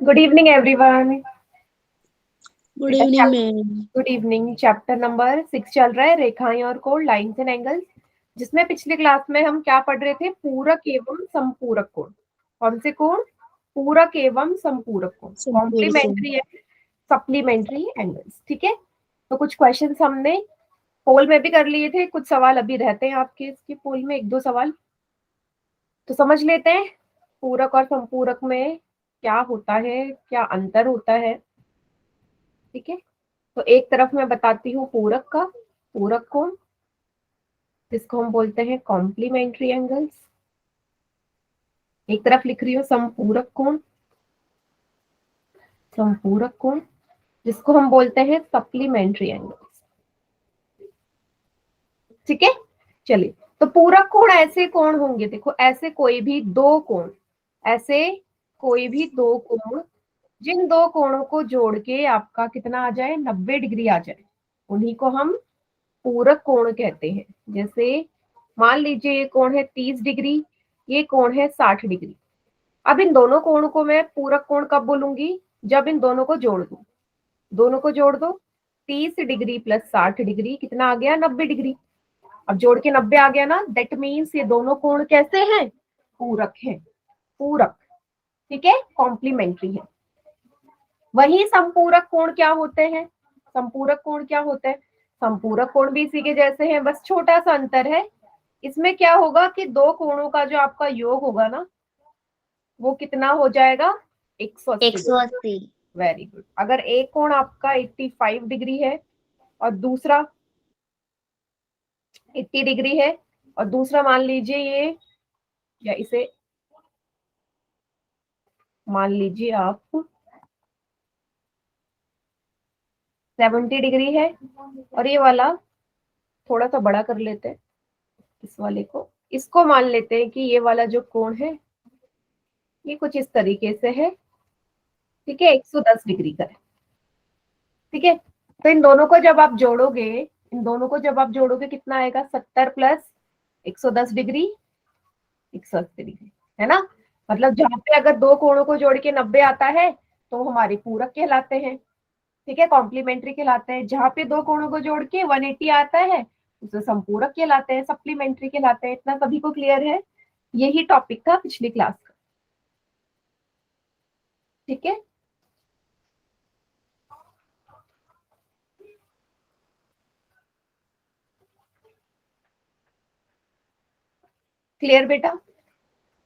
Good evening everyone. Good evening ma'am. Good evening. Chapter number 6 चल रहा है, रेखाएं और कोण, लाइंस एंड एंगल्स, जिसमें पिछली क्लास में हम क्या पढ़ रहे थे? पूरक एवं संपूरक कोण। कौन से कोण? पूरक एवं संपूरक कोण, कॉम्प्लीमेंट्री एंड सप्लीमेंट्री एंगल्स। ठीक है, तो कुछ क्वेश्चंस हमने पोल में भी कर लिए थे, कुछ सवाल अभी रहते हैं आपके इसके पोल में, एक दो सवाल तो समझ लेते हैं। पूरक और संपूरक में क्या होता है, क्या अंतर होता है। ठीक है, तो एक तरफ मैं बताती हूँ पूरक का, पूरक कोण, जिसको हम बोलते हैं कॉम्प्लीमेंट्री एंगल्स। एक तरफ लिख रही हूँ संपूरक कोण, संपूरक कोण, जिसको हम बोलते हैं सप्लीमेंट्री एंगल्स। ठीक है, चलिए, तो पूरक कोण ऐसे कोण होंगे, देखो ऐसे कोई भी दो कोण, ऐसे कोई भी दो कोण जिन दो कोणों को जोड़ के आपका कितना आ जाए, 90 डिग्री आ जाए, उन्हीं को हम पूरक कोण कहते हैं। जैसे मान लीजिए ये कोण है 30 डिग्री, ये कोण है 60 डिग्री। अब इन दोनों कोणों को मैं पूरक कोण कब बोलूंगी? जब इन दोनों को जोड़ दूं। दोनों को जोड़ दो, 30 डिग्री प्लस 60 डिग्री कितना आ गया? 90 डिग्री। अब जोड़ के 90 आ गया ना, दैट मीन्स ये दोनों कोण कैसे हैं? पूरक हैं, पूरक। ठीक है, कॉम्प्लीमेंट्री है। वही संपूरक कोण क्या होते हैं? संपूरक कोण क्या होते हैं? संपूरक कोण भी इसी के जैसे हैं, बस छोटा सा अंतर है। इसमें क्या होगा कि दो कोणों का जो आपका योग होगा ना, वो कितना हो जाएगा? 180। Very good. अगर एक कोण आपका 85 डिग्री है और दूसरा 80 डिग्री है, और दूसरा मान लीजिए ये, या इसे मान लीजिए आप 70 डिग्री है, और ये वाला थोड़ा सा बड़ा कर लेते हैं, इस वाले को, इसको मान लेते हैं कि ये वाला जो कोण है ये कुछ इस तरीके से है। ठीक है, 110 डिग्री का है। ठीक है, तो इन दोनों को जब आप जोड़ोगे, इन दोनों को जब आप जोड़ोगे कितना आएगा? 70 प्लस 110 डिग्री, 180 डिग्री, है ना। मतलब जहां पे अगर दो कोणों को जोड़ के 90 आता है तो वो हमारे पूरक कहलाते हैं। ठीक है, कॉम्प्लीमेंट्री कहलाते हैं। जहां पे दो कोणों को जोड़ के 180 आता है उसे संपूरक कहलाते हैं, सप्लीमेंट्री कहलाते हैं। इतना सभी को क्लियर है? यही टॉपिक था पिछली क्लास का। ठीक है, क्लियर बेटा?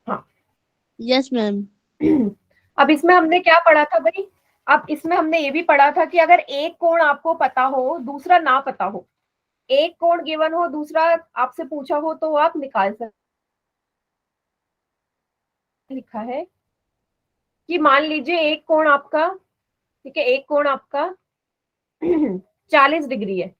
हाँ, यस मैम। अब इसमें हमने क्या पढ़ा था भाई? अब इसमें हमने ये भी पढ़ा था कि अगर एक कोण आपको पता हो, दूसरा ना पता हो, एक कोण गिवन हो, दूसरा आपसे पूछा हो, तो आप निकाल सकते। लिखा है कि मान लीजिए एक कोण आपका, ठीक है, एक कोण आपका 40 डिग्री है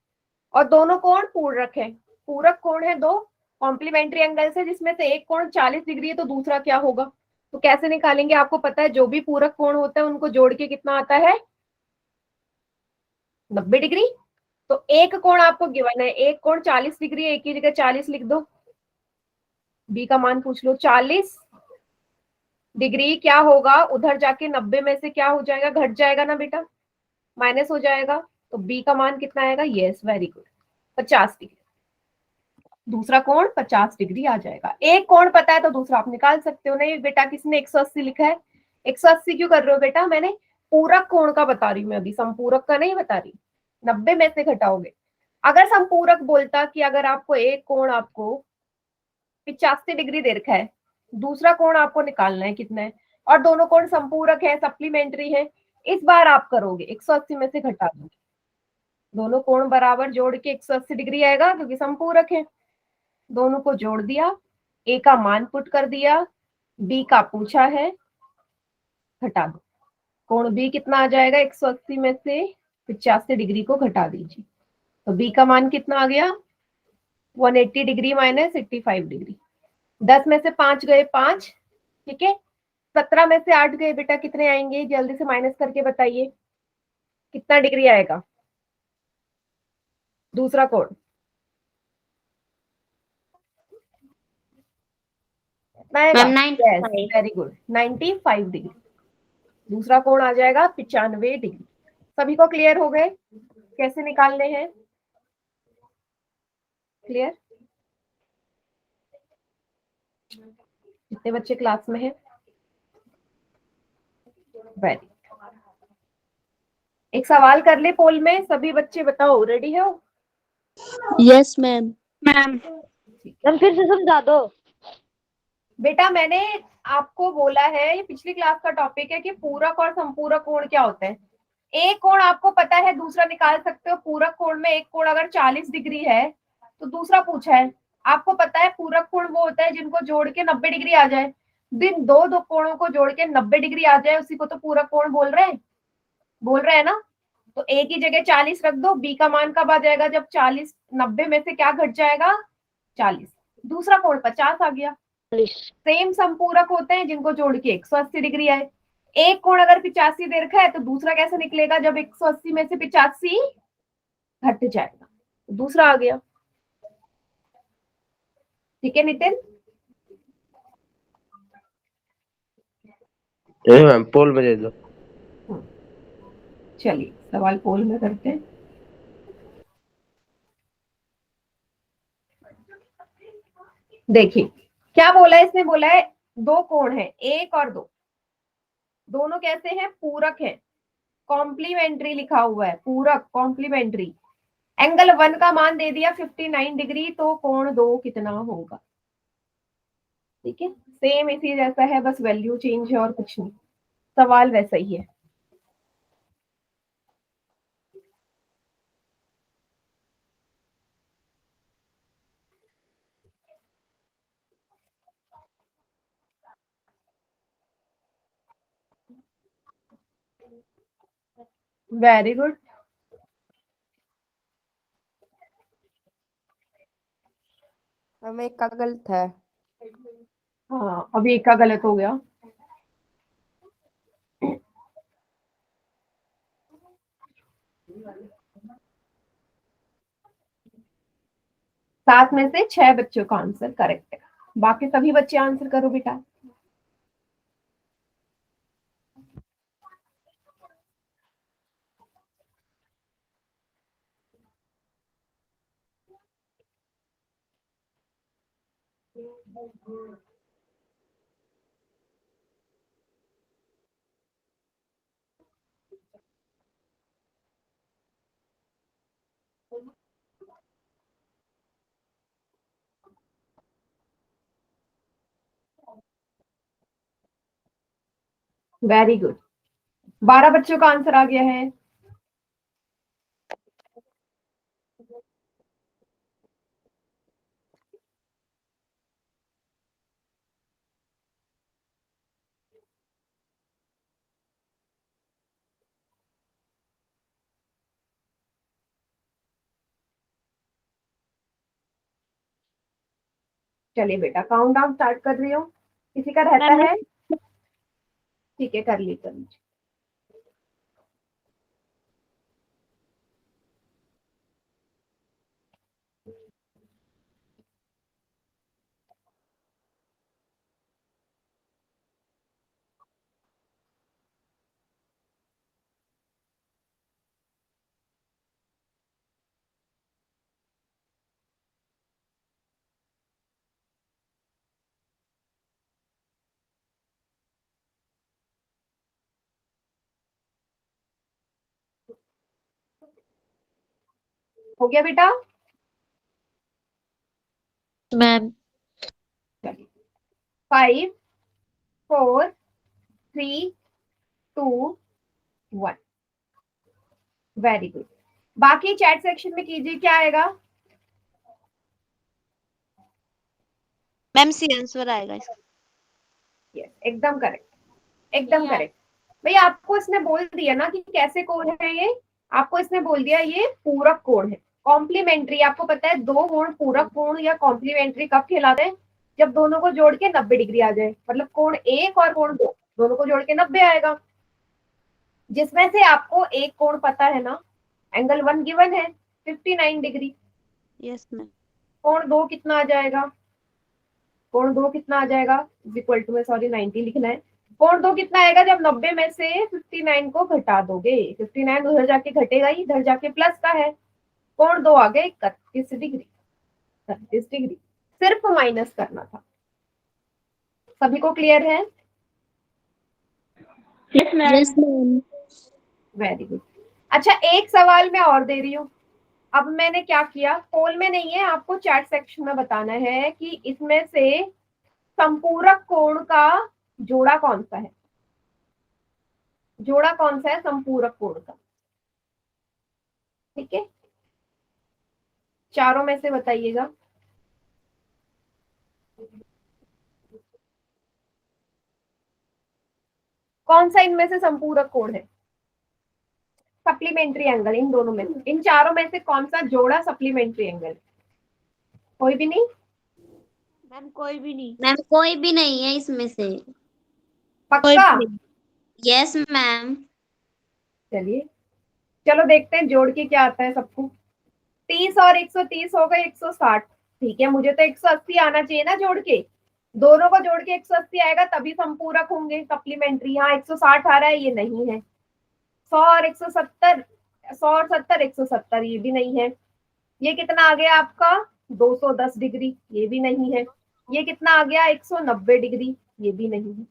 और दोनों कोण पूरक है। पूरक कोण है दो, कॉम्प्लीमेंट्री एंगल से, जिसमें से एक कोण 40 डिग्री है, तो दूसरा क्या होगा? तो कैसे निकालेंगे? आपको पता है, जो भी पूरक कोण होता है उनको जोड़ के कितना आता है? 90 डिग्री। तो एक कोण आपको गिवन है, एक कोण 40 डिग्री है, एक की जगह 40 लिख दो, बी का मान पूछ लो। 40 डिग्री क्या होगा? उधर जाके 90 में से क्या हो जाएगा? घट जाएगा ना बेटा, माइनस हो जाएगा। तो बी का मान कितना आएगा? Yes, very good, 50 degree. दूसरा कोण 50 डिग्री आ जाएगा। एक कोण पता है तो दूसरा आप निकाल सकते हो। नहीं बेटा, किसने 180 लिखा है? 180 क्यों कर रहे हो बेटा? मैंने पूरक कोण का बता रही हूँ मैं, अभी संपूरक का नहीं बता रही। 90 में से घटाओगे। अगर संपूरक बोलता कि अगर आपको एक कोण आपको 85 डिग्री दे रखा है, दूसरा कोण आपको निकालना है कितना है, और दोनों कोण संपूरक है, सप्लीमेंट्री है, इस बार आप करोगे 180 में से घटा दोगे, दोनों कोण बराबर जोड़ के 180 डिग्री आएगा, क्योंकि संपूरक है। दोनों को जोड़ दिया, ए का मान पुट कर दिया, बी का पूछा है, घटा दो। कोण बी कितना आ जाएगा? 180 में से 85 डिग्री को घटा दीजिए, तो बी का मान कितना आ गया? 180 डिग्री माइनस 85 डिग्री। 10 में से 5 गए 5, ठीक है। 17 में से 8 गए बेटा, कितने आएंगे? जल्दी से माइनस करके बताइए, कितना डिग्री आएगा दूसरा कोण? कितना आएगा? मैम 95। Very good, 95 degree. दूसरा कोण आ जाएगा 95 डिग्री। सभी को क्लियर हो गए कैसे निकालने हैं? क्लियर? कितने बच्चे क्लास में हैं? वेरी। एक सवाल कर ले पोल में, सभी बच्चे बताओ, रेडी हो? Yes ma'am. मैम फिर से समझा दो। बेटा मैंने आपको बोला है, ये पिछली क्लास का टॉपिक है कि पूरक और संपूरक कोण क्या होते हैं। एक कोण आपको पता है, दूसरा निकाल सकते हो। पूरक कोण में एक कोण अगर 40 डिग्री है तो दूसरा पूछा है, आपको पता है पूरक कोण वो होता है जिनको जोड़ के 90 डिग्री आ जाए। दिन दो दो कोणों को जोड़ के 90 डिग्री आ जाए, उसी को तो पूरक कोण बोल रहे हैं ना। तो ए की जगह 40 रख दो, बी का मान कब आ जाएगा? जब 40 90 में से क्या घट जाएगा? 40। दूसरा कोण 50 आ गया। सेम संपूरक होते हैं जिनको जोड़ के 180 डिग्री आए। एक कोण अगर 85 दे रखा है तो दूसरा कैसे निकलेगा? जब 180 में से 85 घट जाएगा, दूसरा आ गया। ठीक है नितिन? मैम पोल में दे दो। चलिए सवाल पोल में करते हैं। देखिए क्या बोला है इसने, बोला है दो कोण है, एक और दो, दोनों कैसे हैं? पूरक है। कॉम्प्लीमेंट्री लिखा हुआ है, पूरक कॉम्प्लीमेंट्री। एंगल 1 का मान दे दिया 59 डिग्री, तो कोण 2 कितना होगा? ठीक है, सेम इसी जैसा है, बस वैल्यू चेंज है और कुछ नहीं। सवाल वैसा ही है। Very good. हमें एक का गलत है। हाँ अभी एक का गलत हो गया। सात में से 6 बच्चों का आंसर करेक्ट है, बाकी सभी बच्चे आंसर करो बेटा। वेरी गुड, 12 बच्चों का आंसर आ गया है। चलिए बेटा काउंट डाउन स्टार्ट कर रही हूँ, किसी का रहता है? ठीक है कर लीजिए। हो गया बेटा? मैम 5 4 3 2 1। Very good. बाकी चैट सेक्शन में कीजिए, क्या आएगा? मैम सी आंसर आएगा इसका। यस एकदम करेक्ट, एकदम करेक्ट। भैया आपको इसने बोल दिया ना कि कैसे कोण है ये, आपको इसने बोल दिया ये पूरक कोण है। कॉम्प्लीमेंट्री आपको पता है, दो कोण पूरक कोण या कॉम्प्लीमेंट्री कब कहलाते हैं? जब दोनों को जोड़ के 90 डिग्री आ जाए, मतलब कोण एक और कोण दो दोनों को जोड़ के 90 आएगा। जिसमें से आपको एक कोण पता है ना, एंगल 1 गिवन है 59 डिग्री। Yes ma'am. कोण 2 कितना आ जाएगा? कोण 2 कितना आ जाएगा, इक्वल टू में, सॉरी 90 लिखना है। कोण 2 कितना आएगा जब 90 में से 59 को घटा दोगे, 59 उधर जाके घटेगा ही, इधर जाके प्लस का है। कोण 2 आ गए 31 डिग्री, 31 डिग्री, सिर्फ माइनस करना था। सभी को क्लियर है? Yes ma'am. Yes, ma'am. Very good. अच्छा, एक सवाल मैं और दे रही हूँ। अब मैंने क्या किया, पोल में नहीं है, आपको चैट सेक्शन में बताना है कि इसमें से संपूरक कोण का जोड़ा कौन सा है, जोड़ा कौन सा है संपूरक कोण का। ठीक है, चारों में से बताइएगा। कौन सा इनमें से संपूरक कोण है, सप्लीमेंट्री एंगल, इन दोनों में से, इन चारों में से कौन सा जोड़ा सप्लीमेंट्री एंगल? कोई भी नहीं? मैम कोई भी नहीं। मैम कोई भी नहीं है इसमें से। पक्का? Yes ma'am. चलिए, चलो देखते हैं जोड़ के क्या आता है सबको। 30 और 130 हो गए 160। ठीक है, मुझे तो 180 आना चाहिए ना जोड़ के, दोनों को जोड़ के 180 आएगा तभी संपूरक होंगे सप्लीमेंट्री। यहाँ 160 आ रहा है, ये नहीं है। 100 और 170, 100 और 70, 170, ये भी नहीं है। ये कितना आ गया आपका 210 डिग्री, ये भी नहीं है। ये कितना आ गया 190 डिग्री, ये भी नहीं है।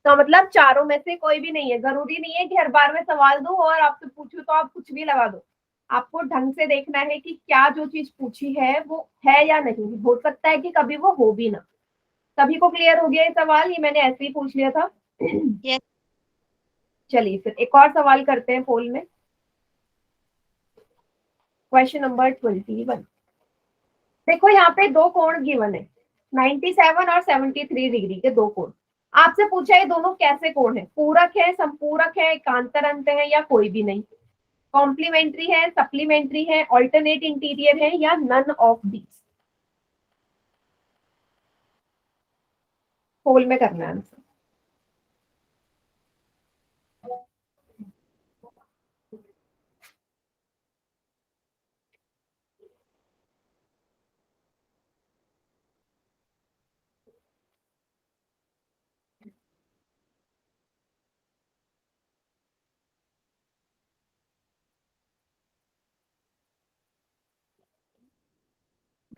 तो मतलब चारों में से कोई भी नहीं है। जरूरी नहीं है कि हर बार मैं सवाल दूं और आपसे पूछूं तो आप कुछ भी लगा दो। आपको ढंग से देखना है कि क्या जो चीज पूछी है वो है या नहीं। हो सकता है कि कभी वो हो भी ना। सभी को क्लियर हो गया ये सवाल? ये मैंने ऐसे ही पूछ लिया था। Yes. चलिए फिर एक और सवाल करते हैं पोल में। Question number 21। देखो यहाँ पे दो कोण गिवन है, 97 और 73 डिग्री के दो कोण। आपसे पूछा है दोनों कैसे कोण है, पूरक है, संपूरक है, एकांतर अंत है या कोई भी नहीं, कॉम्प्लीमेंट्री है, सप्लीमेंट्री है, ऑल्टरनेट इंटीरियर है या नन ऑफ दीज। पोल में करना है आंसर।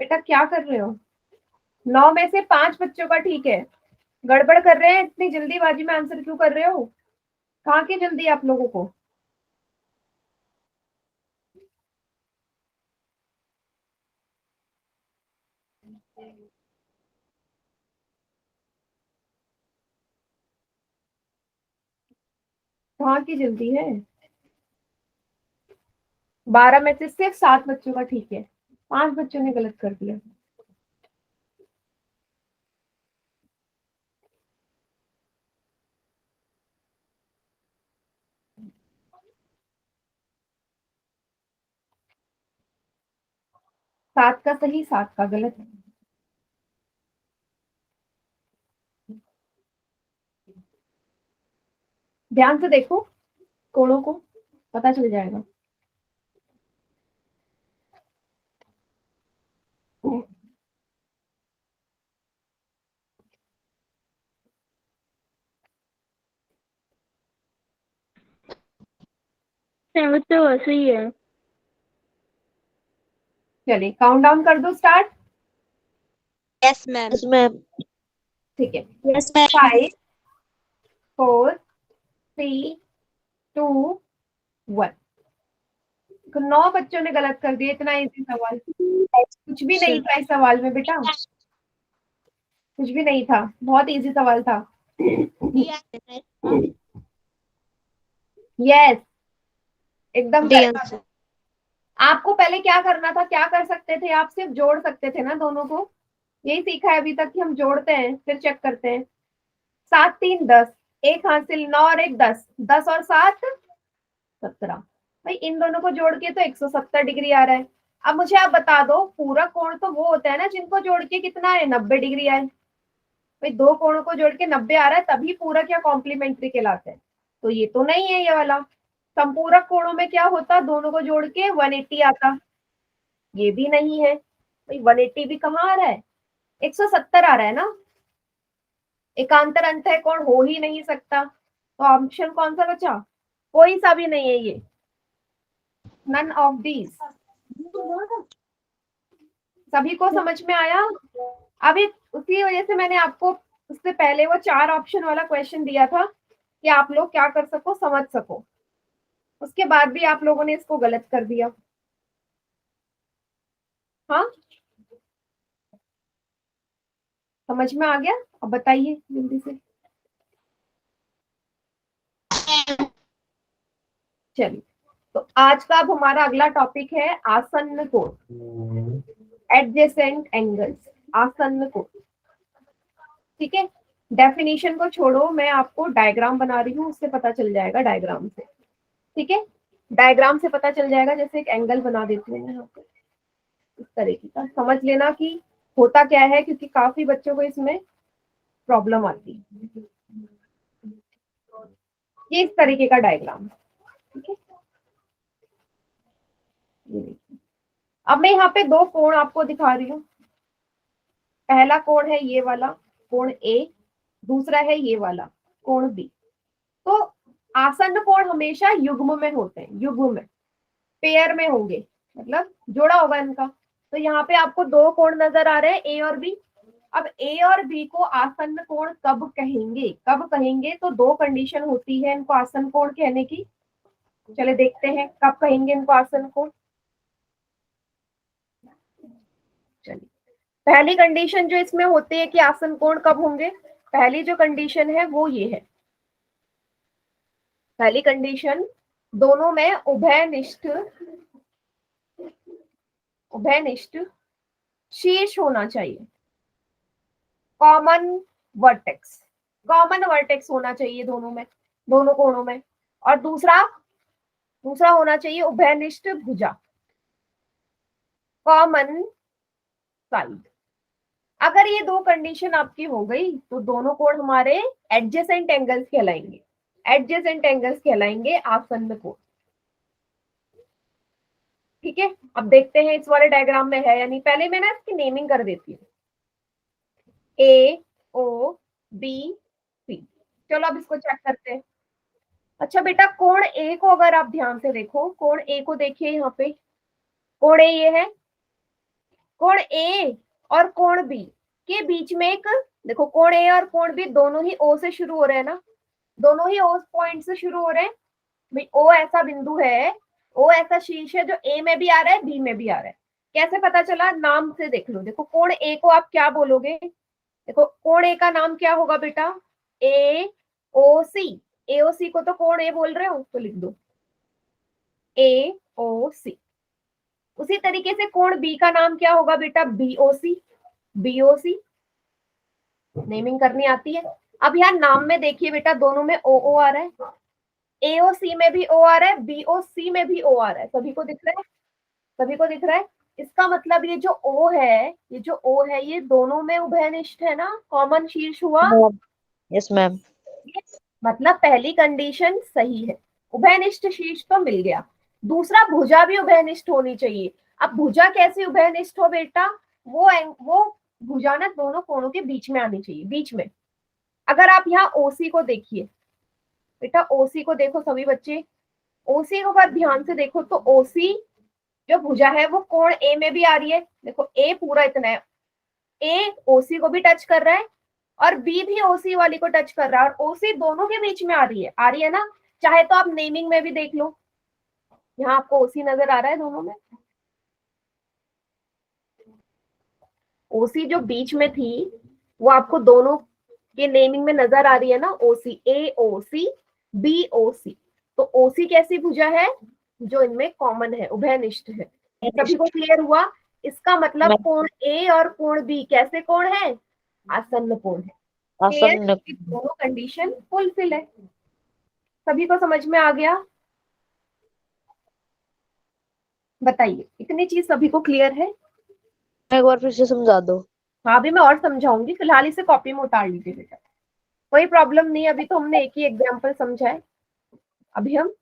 बेटा क्या कर रहे हो? 9 में से 5 बच्चों का ठीक है, गड़बड़ कर रहे हैं। इतनी जल्दीबाजी में आंसर क्यों कर रहे हो? कहाँ की जल्दी आप लोगों को? कहाँ की जल्दी है? 12 में से सिर्फ 7 बच्चों का ठीक है, 5 बच्चों ने गलत कर दिया। सात का सही, 7 का गलत है। ध्यान से देखो कोणों को, पता चल जाएगा। तो वैसे ही है। चलिए काउंट डाउन कर दो, start. Yes, ma'am. Yes, ma'am. ठीक है, Yes, ma'am. 5 4 3 2 1। 9 बच्चों ने गलत कर दिया। इतना इजी सवाल, कुछ भी नहीं था इस सवाल में बेटा, कुछ भी नहीं था, बहुत इजी सवाल था। यस, एकदम D correct। answer. आपको पहले क्या करना था, क्या कर सकते थे आप? सिर्फ जोड़ सकते थे ना दोनों को। यही सीखा है अभी तक कि हम जोड़ते हैं फिर चेक करते हैं। 7 3 10, एक हासिल, 9 और 1 10, 10 और 7 17। भाई इन दोनों को जोड़ के तो 170 डिग्री आ रहा है। अब मुझे आप बता दो, पूरा कोण तो वो होता है ना जिनको जोड़ के कितना है 90 डिग्री आए। भाई दो कोणों को जोड़ के 90 आ रहा है तभी पूरक या कॉम्प्लीमेंट्री कहलाते हैं। तो ये तो नहीं है ये वाला। संपूरक कोणों में क्या होता, दोनों को जोड़ के 180 आता, ये भी नहीं है। भाई 180 भी कहाँ आ रहा है, 170 आ रहा है ना। एकांतर अंतः कोण हो ही नहीं सकता, तो ऑप्शन कौन सा बचा? कोई सा भी नहीं है ये, नन ऑफ दीज। सभी को समझ में आया? अभी उसी वजह से मैंने आपको उससे पहले वो 4 ऑप्शन वाला क्वेश्चन दिया था कि आप लोग क्या कर सको, समझ सको। उसके बाद भी आप लोगों ने इसको गलत कर दिया। हाँ, समझ में आ गया? अब बताइए जल्दी से। चलिए, तो आज का अब हमारा अगला टॉपिक है आसन्न कोण, एडजेसेंट एंगल्स, आसन्न कोण। ठीक है, डेफिनेशन को छोड़ो, मैं आपको डायग्राम बना रही हूँ, उससे पता चल जाएगा डायग्राम से। ठीक है, डायग्राम से पता चल जाएगा। जैसे एक एंगल बना देती हूँ मैं यहाँ पे, इस तरीके का, समझ लेना कि होता क्या है, क्योंकि काफी बच्चों को इसमें प्रॉब्लम आती है। ये इस तरीके का डायग्राम, ठीक है। ये देखिए, अब मैं यहाँ पे 2 कोण आपको दिखा रही हूँ। पहला कोण है ये वाला कोण ए, दूसरा है ये वाला कोण बी। तो आसन्न कोण हमेशा युग्म में होते हैं, युग्म में, पेयर में होंगे, मतलब जोड़ा होगा इनका। तो यहाँ पे आपको 2 कोण नजर आ रहे हैं, ए और बी। अब ए और बी को आसन्न कोण कब कहेंगे, कब कहेंगे? तो 2 कंडीशन होती है इनको आसन्न कोण कहने की। चले देखते हैं कब कहेंगे इनको आसन्न कोण। चलिए, पहली कंडीशन जो इसमें होती है कि आसन्न कोण कब होंगे, पहली जो कंडीशन है वो ये है। पहली कंडीशन, दोनों में उभयनिष्ठ शीर्ष होना चाहिए, कॉमन वर्टेक्स, कॉमन वर्टेक्स होना चाहिए दोनों में, दोनों कोणों में। और दूसरा होना चाहिए उभयनिष्ठ भुजा, कॉमन साइड। अगर ये 2 कंडीशन आपकी हो गई तो दोनों कोण हमारे एडजेसेंट एंगल्स कहलाएंगे, एडजेसेंट एंगल्स कहलाएंगे आसन्न कोण। ठीक है, अब देखते हैं इस वाले डायग्राम में है या नहीं। पहले मैं ना इसकी नेमिंग कर देती हूँ, ए ओ बी सी। चलो अब इसको चेक करते हैं। अच्छा बेटा, कोण ए को अगर आप ध्यान से देखो, कोण ए को देखिए यहाँ पे, कोण ए ये है। कोण ए और कोण बी के बीच में एक, देखो कोण ए और कोण बी दोनों ही ओ से शुरू हो रहे हैं ना, दोनों ही ओ पॉइंट से शुरू हो रहे हैं। भाई ओ ऐसा बिंदु है, ओ ऐसा शीर्ष है जो ए में भी आ रहा है, बी में भी आ रहा है। कैसे पता चला? नाम से देख लो। देखो कोण ए को आप क्या बोलोगे? देखो कोण ए का नाम क्या होगा बेटा? ए ओ सी। ए ओ सी को तो कोण ए बोल रहे हो, तो लिख दो ए ओ सी। उसी तरीके से कोण बी का नाम क्या होगा बेटा? बी ओ सी, बी ओ सी। नेमिंग करनी आती है। अब यहाँ नाम में देखिए बेटा, दोनों में ओ ओ आ रहा है, एओसी में भी ओ आ रहा है, बीओसी में भी ओ आ रहा है। सभी को दिख रहा है? सभी को दिख रहा है? इसका मतलब ये जो ओ है, ये जो ओ है, ये दोनों में उभयनिष्ठ है ना, कॉमन शीर्ष हुआ। Yes ma'am. मतलब पहली कंडीशन सही है, उभयनिष्ठ शीर्ष तो मिल गया। दूसरा, भुजा भी उभयनिष्ठ होनी चाहिए। अब भुजा कैसे उभयनिष्ठ हो बेटा? वो भुजा ना दोनों कोणों के बीच में आनी चाहिए, बीच में। अगर आप यहाँ ओसी को देखिए बेटा, ओसी को देखो सभी बच्चे, ओसी को अगर ध्यान से देखो तो ओसी जो भुजा है वो कोण ए में भी आ रही है। देखो ए पूरा इतना है, ए ओसी को भी टच कर रहा है और बी भी ओसी वाली को टच कर रहा है, और ओसी दोनों के बीच में आ रही है ना। चाहे तो आप नेमिंग में भी देख लो, यहाँ आपको ओसी नजर आ रहा है दोनों में। ओसी जो बीच में थी वो आपको दोनों के नेमिंग में नजर आ रही है ना, ओसी, ए ओ सी, बी ओ सी। तो ओसी कैसी भुजा है? जो इनमें कॉमन है, उभयनिष्ठ है। सभी को क्लियर हुआ? इसका मतलब कोण ए और कोण बी कैसे कोण है? आसन्न कोण है। आसन्न। दोनों कंडीशन फुलफिल है। सभी को समझ में आ गया? बताइए, इतनी चीज सभी को क्लियर है? एक बार फिर से समझा दो। हाँ, अभी मैं और समझाऊंगी, फिलहाल इसे कॉपी में उतार लीजिए बेटा, कोई प्रॉब्लम नहीं। अभी तो हमने एक ही एग्जाम्पल समझा है, अभी हम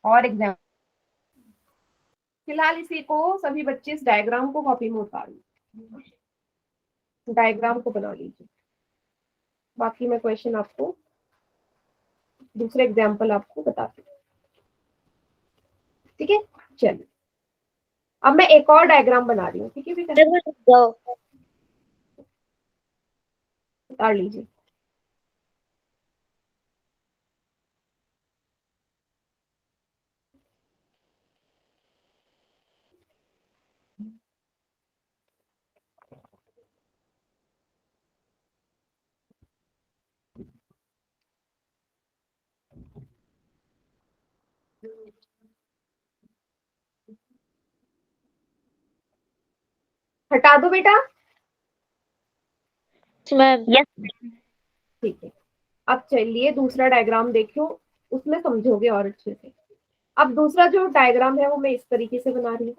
और एग्जाम्पल। फिलहाल इसी को सभी बच्चे इस डायग्राम को कॉपी में उतार लीजिए, डायग्राम को बना लीजिए। बाकी मैं क्वेश्चन आपको दूसरे एग्जाम्पल आपको बताती हूँ, ठीक है। चलिए अब मैं एक और डायग्राम बना रही हूँ, ठीक है बेटा, जाओ। उतार लीजिए। हटा दो बेटा, मैम। ठीक है। अब चलिए दूसरा डायग्राम देखियो, उसमें समझोगे और अच्छे से। अब दूसरा जो डायग्राम है वो मैं इस तरीके से बना रही हूँ।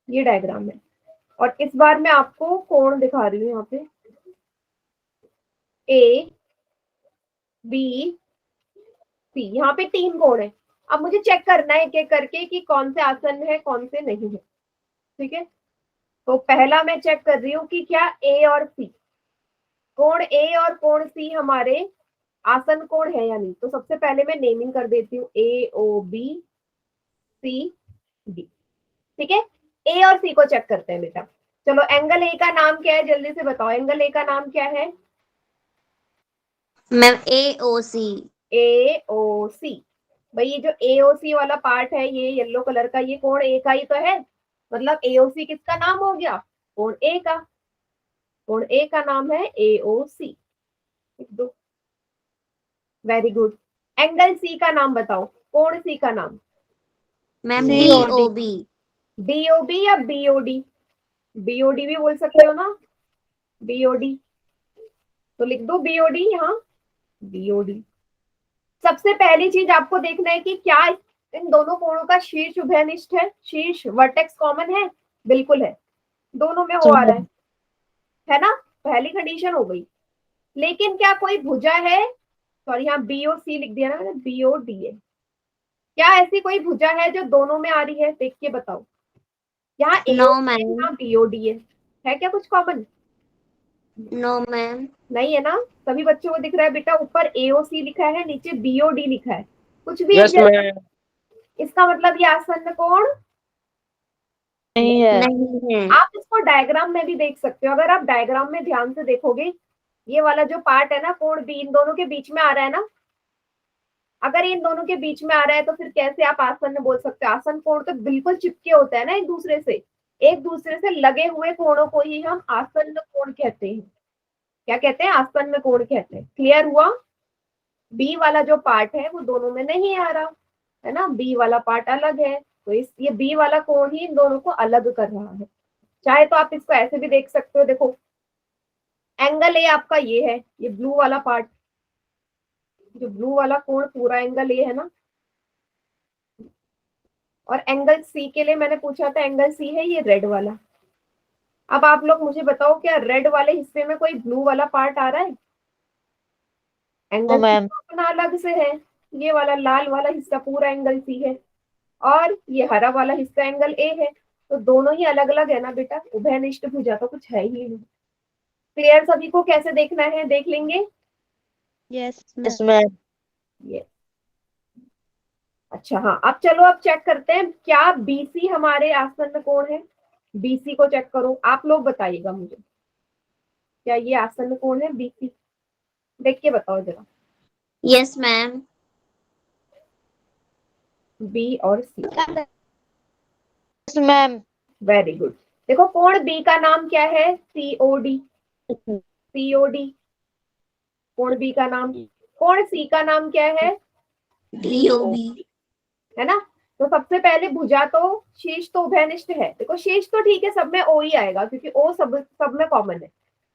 ये डायग्राम है और इस बार मैं आपको कोण दिखा रही हूँ यहाँ पे, ए बी सी, यहाँ पे 3 कोण है। अब मुझे चेक करना है एक एक करके कि कौन से आसन है कौन से नहीं है, ठीक है। तो पहला मैं चेक कर रही हूँ कि क्या ए और सी, कोण ए और कोण सी हमारे आसन कोण है या नहीं। तो सबसे पहले मैं नेमिंग कर देती हूँ, ए ओ बी सी डी, ठीक है। ए और सी को चेक करते हैं बेटा। चलो एंगल ए का नाम क्या है, जल्दी से बताओ, एंगल ए का नाम क्या है? Ma'am AOC। AOC। भाई ये जो AOC वाला पार्ट है, ये येलो कलर का, ये कोण ए का ही तो है, मतलब AOC किसका नाम हो गया? कोण ए का। कोण ए का नाम है AOC, लिख दो। Very good. एंगल सी का नाम बताओ, कोण सी का नाम? Ma'am COD। DOB। DOB या BOD? BOD भी बोल सकते हो ना, BOD। तो लिख दो BOD यहाँ, BOD। सबसे पहली चीज आपको देखना है कि क्या इन दोनों कोणों का शीर्ष उभयनिष्ठ है, शीर्ष वर्टेक्स कॉमन है, बिल्कुल है, दोनों में वो आ रहा है ना, पहली कंडीशन हो गई। लेकिन क्या कोई भुजा है, सॉरी यहाँ BOC लिख दिया ना मैंने, BOD है, क्या ऐसी कोई भुजा है जो दोनों में आ रही है? देख के बताओ, यहाँ नो AOC है, मैम। यहाँ BOD है क्या कुछ कॉमन? No ma'am. नहीं है ना। सभी बच्चों को दिख रहा है बेटा, ऊपर AOC लिखा है, नीचे BOD लिखा है, कुछ भी एक जैसा। इसका मतलब ये आसन्न कोण नहीं है। नहीं है। आप इसको डायग्राम में भी देख सकते हो। अगर आप डायग्राम में ध्यान से देखोगे, ये वाला जो पार्ट है ना, कोण बी इन दोनों के बीच में आ रहा है ना, अगर इन दोनों के बीच में आ रहा है तो फिर कैसे आप आसन्न बोल सकते हो? आसन्न कोण तो बिल्कुल चिपके होते हैं ना एक दूसरे से, एक दूसरे से लगे हुए कोणों को ही हम आसन्न कोण कहते हैं। क्या कहते हैं? आसन्न कोण कहते हैं। क्लियर हुआ? बी वाला जो पार्ट है वो दोनों में नहीं आ रहा है ना, बी वाला पार्ट अलग है, तो इस ये बी वाला कोण ही इन दोनों को अलग कर रहा है। चाहे तो आप इसको ऐसे भी देख सकते हो, देखो एंगल ए आपका ये है, ये ब्लू वाला पार्ट, जो ब्लू वाला कोण पूरा एंगल ए है ना, और एंगल सी के लिए मैंने पूछा था, एंगल सी है ये रेड वाला। अब आप लोग मुझे बताओ, क्या रेड वाले हिस्से में कोई ब्लू वाला पार्ट आ रहा है? Angle C ma'am. तो अपना अलग से है, ये वाला लाल वाला हिस्सा पूरा एंगल सी है, और ये हरा वाला हिस्सा एंगल ए है, तो दोनों ही अलग अलग है ना बेटा, उभयनिष्ठ भुजा तो कुछ है ही नहीं। क्लियर? सभी को कैसे देखना है देख लेंगे। Yes yes ma'am. ये अच्छा, हाँ अब चलो अब चेक करते हैं, क्या BC हमारे आसन्न कोण है? BC को चेक करो, आप लोग बताइएगा मुझे, क्या ये आसन्न कोण है BC? देख के बताओ जरा, यस मैम। B और C। Yes ma'am. Very good. देखो कोण B का नाम क्या है? COD। COD कोण B का नाम। कोण C का नाम क्या है? DOB। है ना। तो सबसे पहले भुजा तो शीर्ष तो उभयनिष्ठ है, देखो शीर्ष तो ठीक है, सब में O ही आएगा क्योंकि O सब में कॉमन है।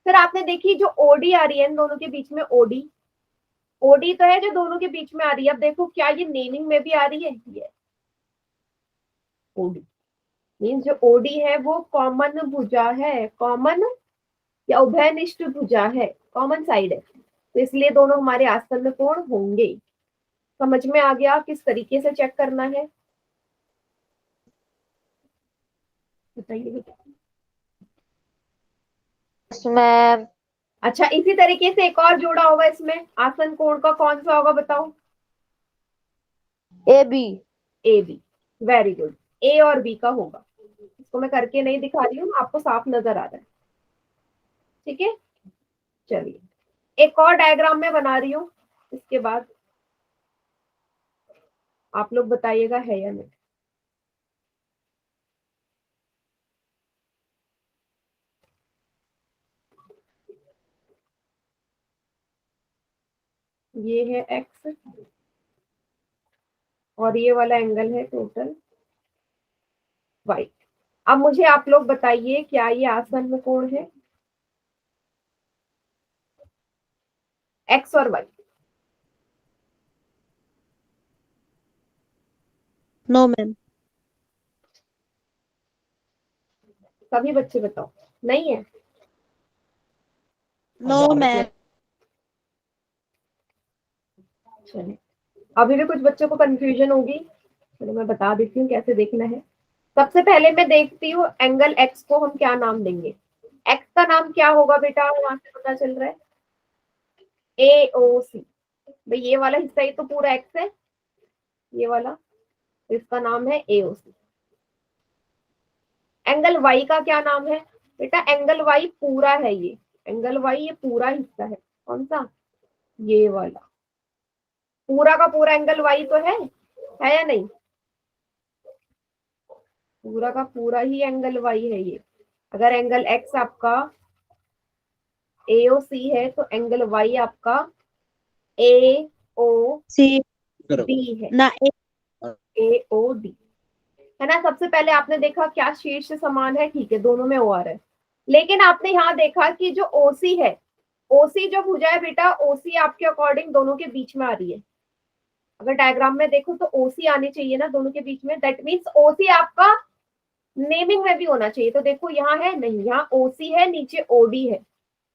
फिर आपने देखी जो OD आ रही है इन दोनों के बीच में, OD तो है जो दोनों के बीच में आ रही है। अब देखो क्या ये नेमिंग में भी आ रही है? ये OD मीन्स जो OD है वो कॉमन भुजा है, कॉमन या उभयनिष्ठ भुजा है, कॉमन साइड है, तो इसलिए दोनों हमारे आसन्न कोण होंगे। समझ में आ गया किस तरीके से चेक करना है? बताइए बेटा। Yes, ma'am. अच्छा, इसी तरीके से एक और जोड़ा होगा इसमें, आसन कोण का कौन सा होगा बताओ? AB. A B. Very good, A और बी का होगा। इसको मैं करके नहीं दिखा रही हूँ, आपको साफ नजर आ रहा है। ठीक है, चलिए एक और डायग्राम में बना रही हूँ, इसके बाद आप लोग बताइएगा है या नहीं। ये है एक्स और ये वाला एंगल है टोटल वाई। अब मुझे आप लोग बताइए, क्या ये आसन्न कोण है? एक्स और वाई। No ma'am. सभी बच्चे बताओ, नहीं है? No ma'am. चलिए, अभी भी कुछ बच्चों को कंफ्यूजन होगी, चलो मैं बता देती हूँ कैसे देखना है। सबसे पहले मैं देखती हूँ एंगल एक्स को हम क्या नाम देंगे। एक्स का नाम क्या होगा बेटा, वहां से पता चल रहा है ए ओ सी। भाई ये वाला हिस्सा ही तो पूरा एक्स है, ये वाला, इसका नाम है A O C. Angle Y का क्या नाम है बेटा? एंगल वाई पूरा है ये, एंगल वाई ये पूरा हिस्सा है। कौन सा? ये वाला पूरा का पूरा एंगल वाई तो है या नहीं? पूरा का पूरा ही एंगल वाई है ये। अगर एंगल एक्स आपका AOC है तो एंगल वाई आपका AOD सी है। ना ए। AOD है ना। सबसे पहले आपने देखा क्या शीर्ष समान है, ठीक है, दोनों में ओ आ रहा है। लेकिन आपने यहाँ देखा कि जो OC है, OC जो भुजा है बेटा, OC आपके अकॉर्डिंग दोनों के बीच में आ रही है। अगर डायग्राम में देखो तो OC आनी चाहिए ना दोनों के बीच में, दैट मीन्स OC आपका नेमिंग में भी होना चाहिए। तो देखो यहाँ है नहीं, यहाँ OC है, नीचे OD है।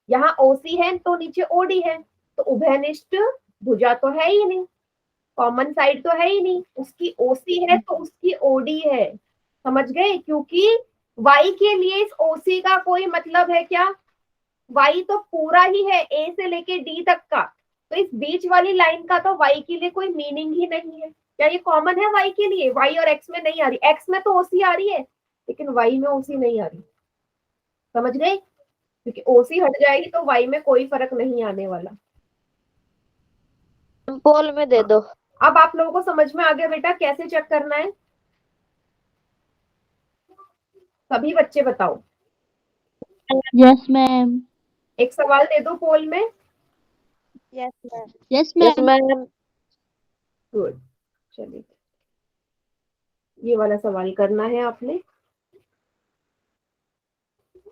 यहाँ OC है तो नीचे OD है, तो उभयनिष्ठ भुजा तो है ही नहीं, कॉमन साइड तो है ही नहीं। उसकी OC है तो उसकी OD है, समझ गए? क्योंकि Y के लिए इस OC का कोई मतलब है क्या? Y तो पूरा ही है A से लेके D तक का, तो इस बीच वाली लाइन का तो Y के लिए कोई मीनिंग ही नहीं है। क्या ये कॉमन है Y के लिए? Y और X में नहीं आ रही, X में तो OC आ रही है लेकिन Y में OC नहीं आ रही, समझ गए? क्योंकि OC हट जाएगी तो Y में कोई फर्क नहीं आने वाला। पोल में दे दो। अब आप लोगों को समझ में आ गया बेटा कैसे चेक करना है? सभी बच्चे बताओ। Yes ma'am. एक सवाल दे दो पोल में। Yes ma'am. Yes Yes, ma'am. ma'am. Good, चलिए ये वाला सवाल करना है आपने।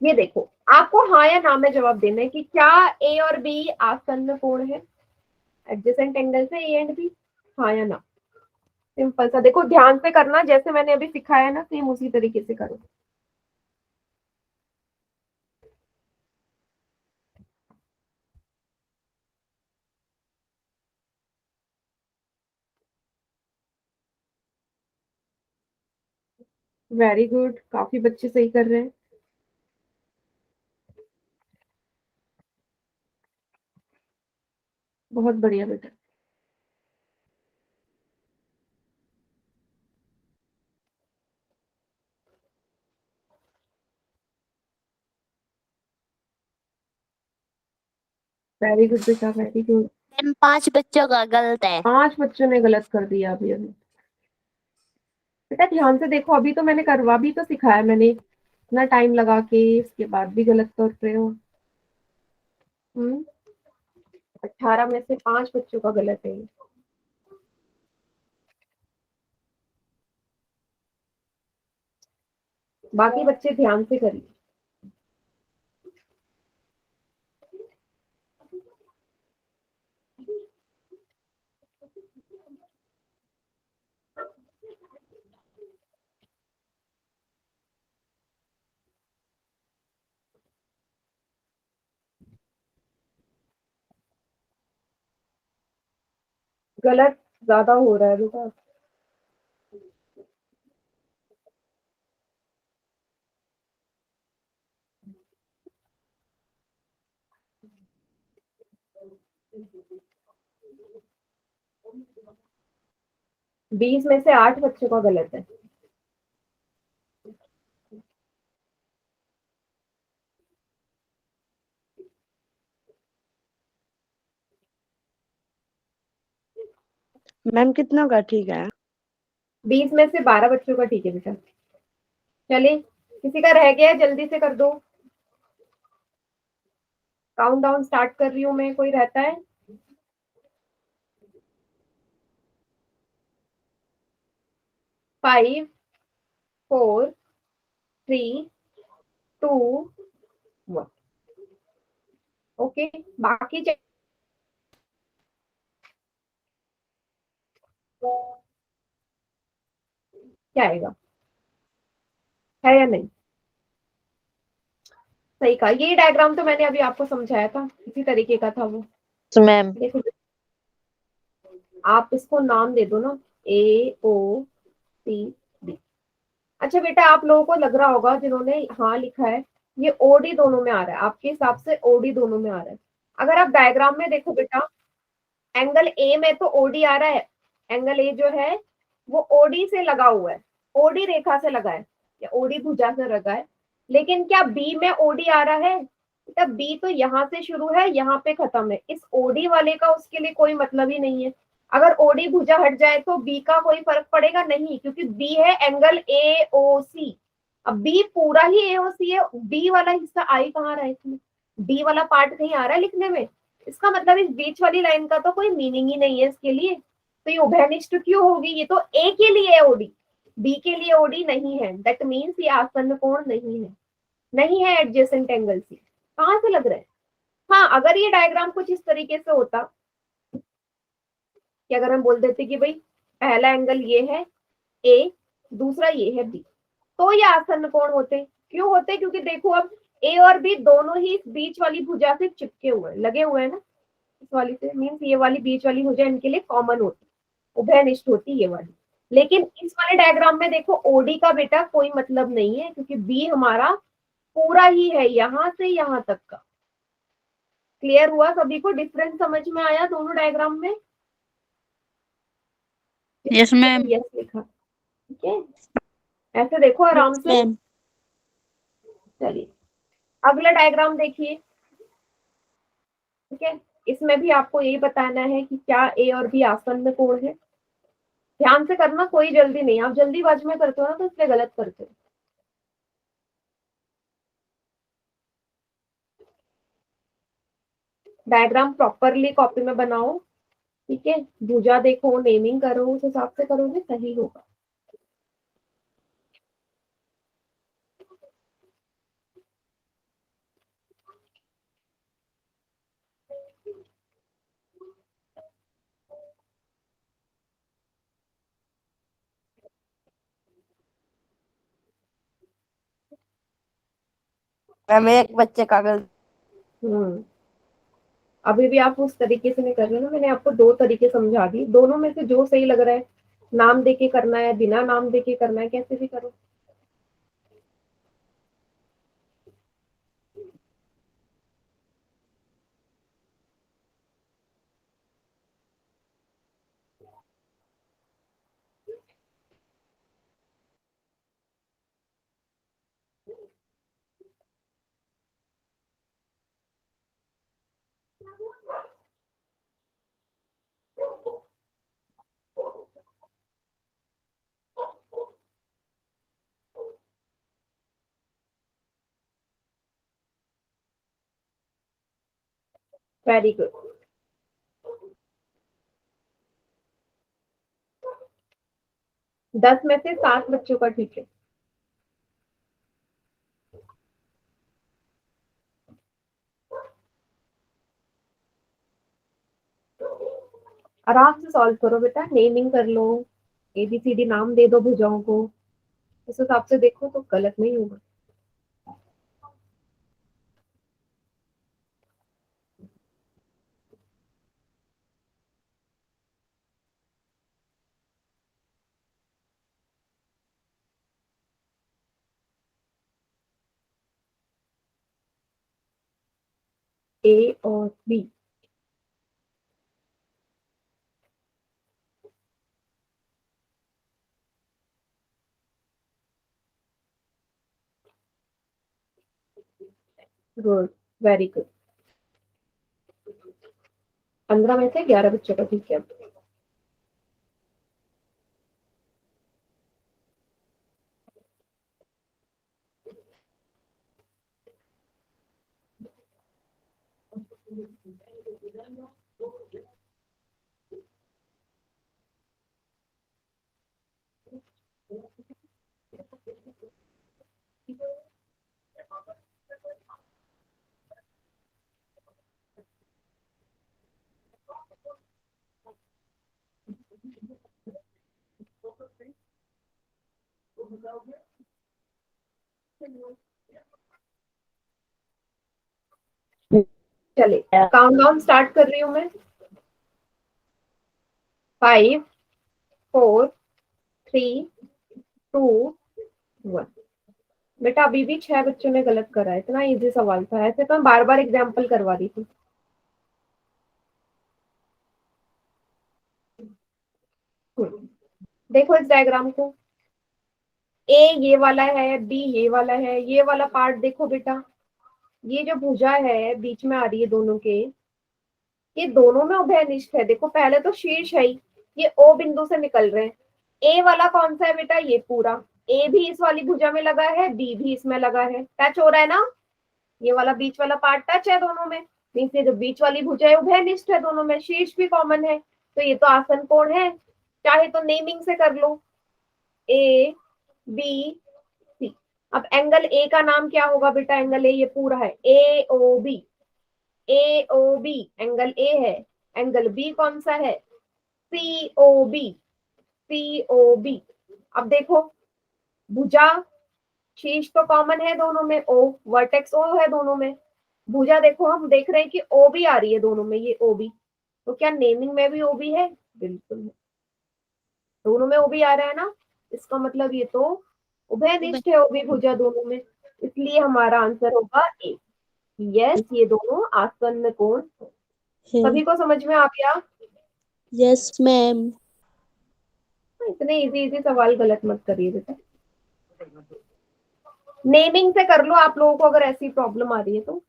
ये देखो, आपको हाँ या ना में जवाब देना है कि क्या ए और बी आसन्न कोण है, एडजेसेंट एंगल से ए एंड बी, हाँ या ना। सिंपल सा, देखो ध्यान से करना, जैसे मैंने अभी सिखाया ना सेम उसी तरीके से करो। वेरी गुड, काफी बच्चे सही कर रहे हैं। बहुत बढ़िया बेटा। वेरी गुड बेटा, वेरी गुड। 5 बच्चों का गलत है। 5 बच्चों ने गलत कर दिया अभी बेटा ध्यान से देखो, अभी तो मैंने करवा भी तो सिखाया मैंने इतना टाइम लगा के, इसके बाद भी गलत कर रहे हो। 18 में से 5 बच्चों का गलत है। बाकी बच्चे ध्यान से करिए। गलत ज्यादा हो रहा है बेटा। बीस में से 8 बच्चों का गलत है। मैम कितना का ठीक है? 20 में से 12 बच्चों का ठीक है बेटा। चलिए, किसी का रह गया है, जल्दी से कर दो। काउंट डाउन स्टार्ट कर रही हूँ मैं, कोई रहता है? 5 4 3 2 1। ओके, बाकी क्या आएगा, है या नहीं? सही कहा, ये डायग्राम तो मैंने अभी आपको समझाया था, इसी तरीके का था वो। Yes ma'am. देखो, आप इसको नाम दे दो ना, AOCD। अच्छा बेटा, आप लोगों को लग रहा होगा जिन्होंने हाँ लिखा है, ये ओडी दोनों में आ रहा है, आपके हिसाब से ओडी दोनों में आ रहा है। अगर आप डायग्राम में देखो बेटा, एंगल ए में तो ओडी आ रहा है, एंगल ए जो है वो ओडी से लगा हुआ है, ओडी रेखा से लगा है या ओडी भुजा से लगा है। लेकिन क्या बी में ओडी आ रहा है? तब बी तो यहाँ से शुरू है, यहाँ पे खत्म है, इस ओडी वाले का उसके लिए कोई मतलब ही नहीं है। अगर ओडी भुजा हट जाए तो बी का कोई फर्क पड़ेगा नहीं, क्योंकि बी है एंगल AOC। अब बी पूरा ही AOC है, बी वाला हिस्सा आई कहाँ रहा है इसमें, बी वाला पार्ट कहीं आ रहा है लिखने में? इसका मतलब इस बीच वाली लाइन का तो कोई मीनिंग ही नहीं है इसके लिए, तो ये उभयनिष्ठ क्यों होगी? ये तो ए के लिए है ओडी, बी के लिए ओडी नहीं है, दैट मीन्स ये आसन्न कोण नहीं है, नहीं है एडजेसेंट एंगल सी। कहाँ से लग रहा है? हाँ, अगर ये डायग्राम कुछ इस तरीके से होता कि अगर हम बोल देते कि भाई पहला एंगल ये है ए, दूसरा ये है बी, तो ये आसन्न कोण होते। क्यों होते? क्योंकि देखो अब ए और बी दोनों ही इस बीच वाली भुजा से चिपके हुए लगे हुए हैं ना, इस वाली से, मीन्स ये वाली बीच वाली भुजा इनके लिए कॉमन होती, उभयनिष्ठ होती ये वाली। लेकिन इस वाले डायग्राम में देखो ओडी का बेटा कोई मतलब नहीं है, क्योंकि बी हमारा पूरा ही है यहां से यहां तक का। क्लियर हुआ सभी को? डिफरेंस समझ में आया दोनों डायग्राम में? Yes ma'am. यस लिखा, ठीक है, ऐसे देखो आराम से। चलिए, अगला डायग्राम देखिए, ठीक है। इसमें भी आपको यही बताना है कि क्या ए और बी आसन्न कोण है। ध्यान से करना, कोई जल्दी नहीं, आप जल्दीबाजी में करते हो ना तो इसलिए गलत करते हो। डायग्राम प्रॉपरली कॉपी में बनाओ, ठीक है, भुजा देखो, नेमिंग करो, उस हिसाब से करोगे सही होगा। मैम एक बच्चे का गलत। हम्म, अभी भी आप उस तरीके से नहीं कर रहे ना, मैंने आपको दो तरीके समझा दिए, दोनों में से जो सही लग रहा है, नाम देके करना है, बिना नाम देके करना है, कैसे भी करो। Very good. 10 में से 7 बच्चों का ठीक है। आराम से सॉल्व करो बेटा, नेमिंग कर लो, ABCD नाम दे दो भुजाओं को, उस हिसाब से देखो तो गलत नहीं होगा। A और B, गुड, वेरी गुड। 15 में से 11 बच्चों का ठीक है। चले, काउंटडाउन स्टार्ट कर रही हूँ मैं। 5, 4, 3, 2, 1। बेटा अभी भी 6 बच्चों ने गलत करा है। इतना इजी सवाल था, ऐसे तो मैं बार बार एग्जाम्पल करवा रही थी। देखो इस डायग्राम को, ए ये वाला है, बी ये वाला है, ये वाला पार्ट देखो बेटा, ये जो भुजा है बीच में आ रही है दोनों के, ये दोनों में उभयनिष्ठ है। देखो पहले तो शीर्ष है ही, ये ओ बिंदु से निकल रहे हैं। ए वाला कौन सा है बेटा, ये पूरा। ए भी इस वाली भुजा में लगा है, बी भी इसमें लगा है, टच हो रहा है ना। ये वाला बीच वाला पार्ट टच है दोनों में, मीन्स ये जो बीच वाली भुजा है उभयनिष्ठ है दोनों में, शीर्ष भी कॉमन है, तो ये तो आसन कोण है। चाहे तो नेमिंग से कर लो, ए बी सी। अब एंगल ए का नाम क्या होगा बेटा, एंगल ए ये पूरा है, A O B. A O B angle A है। एंगल बी कौन सा है, सी ओ बी। सी ओ बी। अब देखो भुजा, शीर्ष तो कॉमन है दोनों में, ओ वर्टेक्स ओ है दोनों में। भुजा देखो हम देख रहे हैं कि ओ भी आ रही है दोनों में, ये ओ बी। तो क्या नेमिंग में भी ओ बी है, बिल्कुल है, दोनों में ओ बी आ रहा है ना। इसका मतलब ये तो उभयनिष्ठ है ओ बी भुजा दोनों में, इसलिए हमारा आंसर होगा ए। यस, ये दोनों आसन्न कोण। सभी को समझ में आ गया। Yes ma'am. इतने इजी इजी सवाल गलत मत करिए बेटा। नेमिंग से कर लो, आप लोगों को अगर ऐसी प्रॉब्लम आ रही है तो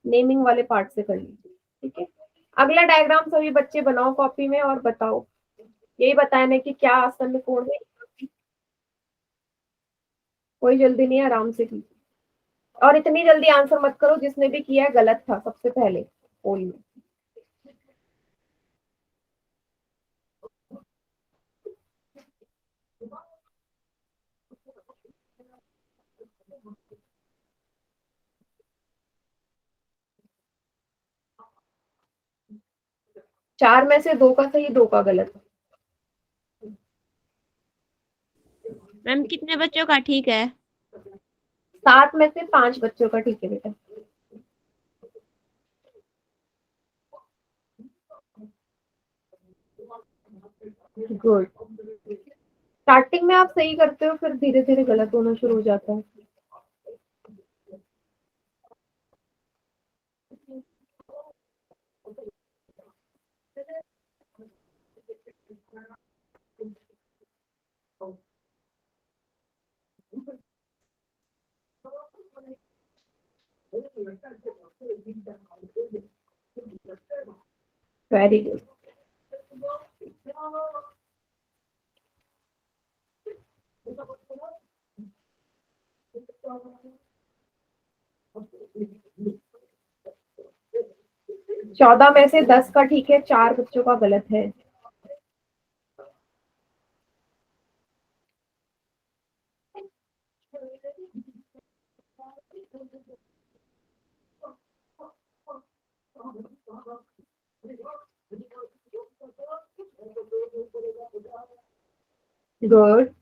नेमिंग वाले पार्ट से कर लीजिए, ठीक है। अगला डायग्राम सभी बच्चे बनाओ कॉपी में और बताओ, यही बताना कि क्या आसन्न कोण है। कोई जल्दी नहीं है, आराम से कीजिए, और इतनी जल्दी आंसर मत करो, जिसने भी किया है गलत था सबसे पहले पोल में। चार में से दो का सही, दो का गलत। मैम कितने बच्चों का ठीक है? 7 में से 5 बच्चों का ठीक है बेटा। गुड। स्टार्टिंग में आप सही करते हो, फिर धीरे धीरे गलत होना शुरू हो जाता है। Very good. चौदह में से 10 का ठीक है, 4 बच्चों का गलत है। गुड।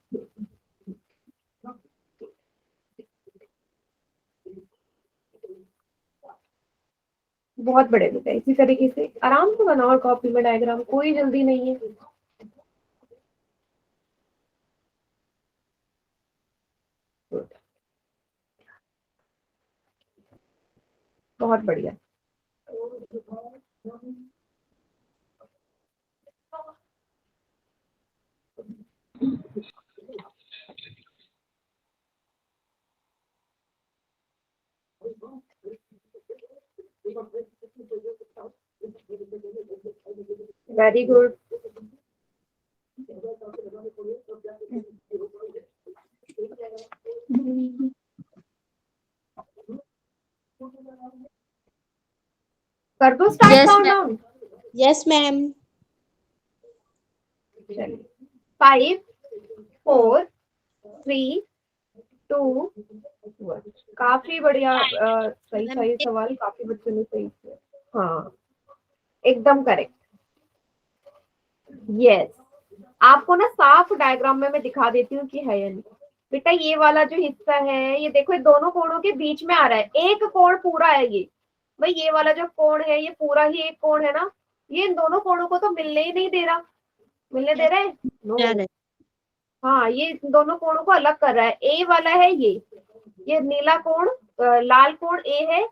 बहुत बड़े बेटा, इसी तरीके से आराम से बनाओ कॉपी में डायग्राम, कोई जल्दी नहीं है। Good. बहुत बढ़िया। Very good. कर दो start Yes, countdown. Yes ma'am. चलिए 5 4 3 2 1। काफी बढ़िया। सही था ये सवाल, काफी बच्चों ने सही किया। हाँ एकदम करेक्ट। यस, आपको ना साफ डायग्राम में मैं दिखा देती हूँ कि है या नहीं। बेटा ये वाला जो हिस्सा है, ये देखो, ये दोनों कोणों के बीच में आ रहा है। एक कोण पूरा है ये। भाई ये वाला जो कोण है, ये पूरा ही एक कोण है ना। ये इन दोनों कोणों को तो मिलने ही नहीं दे रहा। मिलने दे रहा है? नो। हाँ, ये इन दोनों कोणों को अलग कर रहा है। ए वाला है ये नीला कोण, लाल कोण ए है,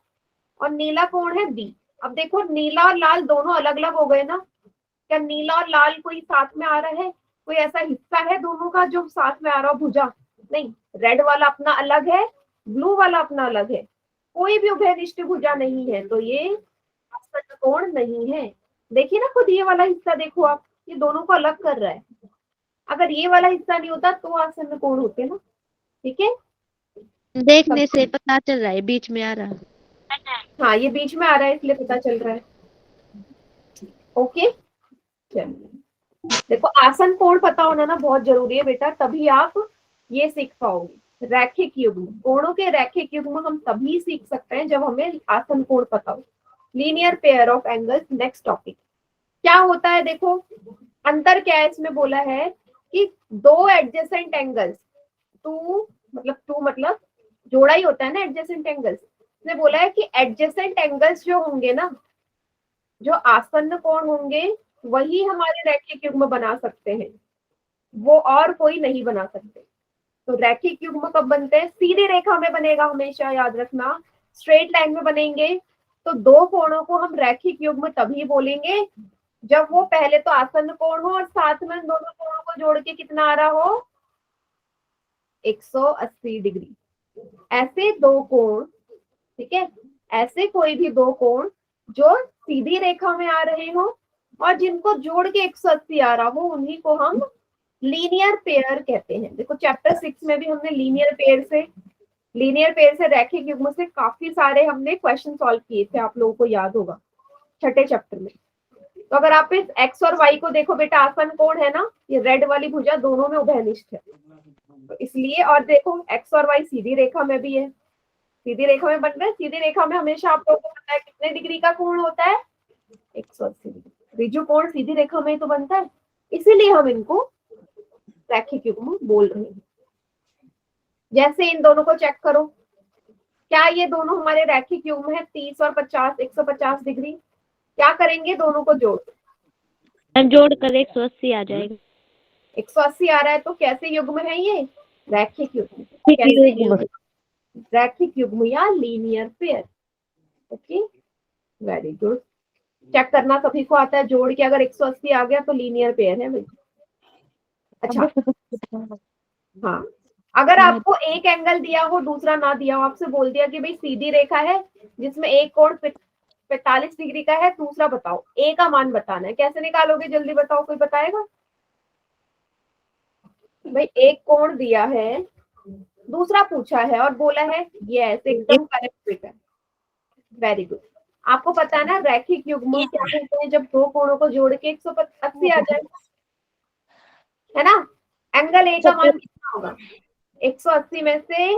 और नीला कोण है बी। अब देखो नीला और लाल दोनों अलग अलग हो गए ना। क्या नीला और लाल कोई साथ में आ रहा है? कोई ऐसा हिस्सा है दोनों का जो साथ में आ रहा हो भुजा? नहीं। रेड वाला अपना अलग है, ब्लू वाला अपना अलग है। कोई भी उभयनिष्ठ भुजा नहीं है, तो ये आसन्न कोण नहीं है। देखिए ना खुद ये वाला हिस्सा देखो आप, ये दोनों को अलग कर रहा है। अगर ये वाला हिस्सा नहीं होता तो आसन्न कोण होते ना। ठीक है, देखने से पता चल रहा है बीच में आ रहा है। हाँ ये बीच में आ रहा है इसलिए पता चल रहा है। ओके, चलिए देखो आसन कोण पता होना ना बहुत जरूरी है बेटा, तभी आप ये सीख पाओगे। रैखिक युग्म, कोणों के रैखिक युग्म हम तभी सीख सकते हैं जब हमें आसन कोण पता हो। Linear pair of angles, next topic. क्या होता है देखो, अंतर क्या है इसमें बोला है कि दो एडजेसेंट एंगल्स, टू मतलब जोड़ा ही होता है ना एडजेसेंट एंगल्स। इसने बोला है कि एडजेसेंट एंगल्स जो होंगे ना, जो आसन्न कोण होंगे, वही हमारे रैखिक युग्म बना सकते हैं, वो और कोई नहीं बना सकते। तो रैखिक युग्म कब बनते हैं? सीधी रेखा में बनेगा हमेशा, याद रखना। स्ट्रेट लाइन में बनेंगे तो दो कोणों को हम रैखिक युग्म तभी बोलेंगे जब वो पहले तो आसन्न कोण हो और साथ में दोनों कोणों को जोड़ के कितना आ रहा हो, 180 डिग्री। ऐसे दो कोण, ठीक है, ऐसे कोई भी दो कोण जो सीधी रेखा में आ रहे हो और जिनको जोड़ के 180 आ रहा हो, उन्हीं को हम लीनियर पेयर कहते हैं। देखो चैप्टर 6 में भी हमने लीनियर पेयर से रैखिक युग्म से काफी सारे हमने क्वेश्चन सॉल्व किए थे, आप लोगों को याद होगा, छठे चैप्टर में। तो अगर आप इस एक्स और वाई को देखो बेटा, आसन्न कोण है ना, ये रेड वाली भुजा दोनों में उभयनिष्ठ है, तो इसलिए। और देखो एक्स और वाई सीधी रेखा में भी है, सीधी रेखा में बन रहे हैं। सीधी रेखा में हमेशा आप लोगों को पता है कितने डिग्री का कोण होता है, 180 डिग्री। ऋजु कोण सीधी रेखा में तो बनता है, इसीलिए हम इनको रैखिक युग्म बोल रहे हैं। जैसे इन दोनों को चेक करो, क्या ये दोनों हमारे रैखिक युग्म है? 30 और 50, 150 डिग्री। क्या करेंगे, दोनों को जोड़, हम जोड़कर 180 आ जाएगा। 180 आ रहा है, तो कैसे युग्म है ये? रैखिक युग्म। रैखिक युग्म या linear pair. Okay, very good. Check करना सभी को आता है, जोड़ के अगर 180 आ गया तो लीनियर पेयर है भाई। अच्छा, हाँ, अगर आपको एक एंगल दिया हो दूसरा ना दिया हो, आपसे बोल दिया कि भाई सीधी रेखा है जिसमें एक कोण 45 डिग्री का है, दूसरा बताओ, ए का मान बताना है, कैसे निकालोगे जल्दी बताओ, कोई बताएगा? भाई एक कोण दिया है, दूसरा पूछा है और बोला है यस, एकदम करेक्ट बेटा, वेरी गुड। आपको पता है ना रैखिक युग्म क्या कहते हैं? जब दो कोणों को जोड़ के 180 आ जाए, है ना। एंगल ए का मान कितना होगा? 180 में से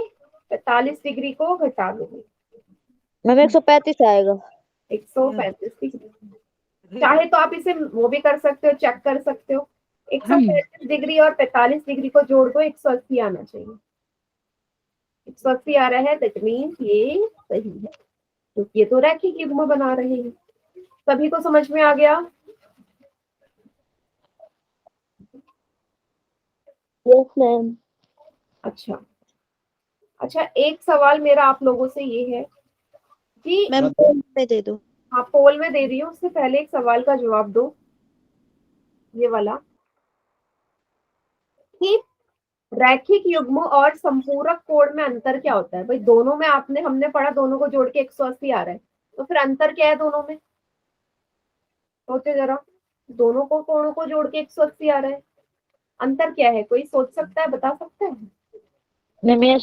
45 डिग्री को घटा दो, मैम 135 आएगा। 135 डिग्री। चाहे तो आप इसे वो भी कर सकते हो, चेक कर सकते हो। 135 डिग्री और 45 डिग्री को जोड़ दो, 180 आना चाहिए। 180 आ रहा है, दैट मीन्स ये सही है, क्योंकि ये तो रैखिक युग्म बना रहे हैं। सभी को समझ में आ गया? Yes ma'am. अच्छा, एक सवाल मेरा आप लोगों से ये है कि मैम पोल पे दे दो। हाँ पोल में दे रही हूँ, उससे पहले एक सवाल का जवाब दो, ये वाला, कि रैखिक युग्म और संपूरक कोण में अंतर क्या होता है? भाई दोनों में हमने पढ़ा दोनों को जोड़ के 180 आ रहा है, तो फिर अंतर क्या है दोनों में? सोचो जरा। दोनों को कोणों को जोड़ के 180 आ रहा है। अंतर क्या है, कोई सोच सकता है, बता सकता है? मैम ये